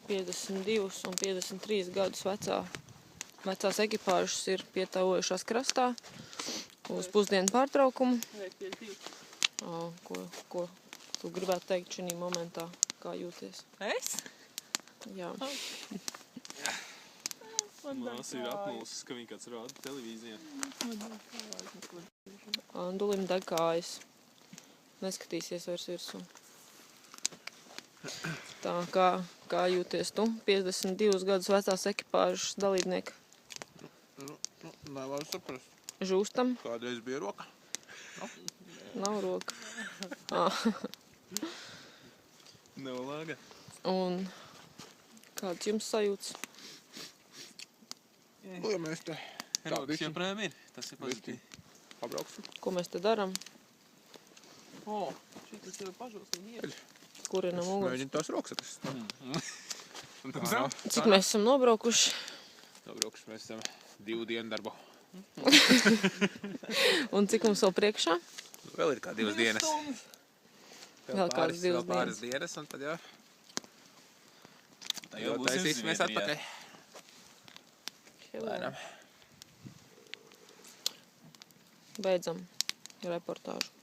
52 un 53 gadus vecās ekipāžas ir pietāvojušās krastā uz pusdienu pārtraukumu. Ko tu gribētu teikt šī momentā? Kā jūties? Es? Jā. Māsa ir apmulsis, ka viņa kāds rāda televīzijā. Andulim deg kājas. Neskatīsies vairs virsū. Tā, kā jūties tu? 52 gadus vecās ekipāžas dalībnieki. Nevar saprast. Žūstam? Kādreiz bija roka? Nav roka. Nav lāga. Un kāds jums sajūts? Ja mēs te Rokas joprojām ir. Tas ir pozitīvi. pabrauksim. Ko mēs te daram? Šitas jau pažūstam iet. Kurinam uguns? Mēģinu tās rokas atrast. Cik mēs esam nobraukuši? Nobraukšu, mēs esam 2 dienu darbu. Un cik mums vēl priekšā? Vēl ir kā 2 dienas. Vēl kādas 2 Vēl pāris dienas, un tad jau taisīsimies atpakaļ. Lēnām. Beidzam reportāžu.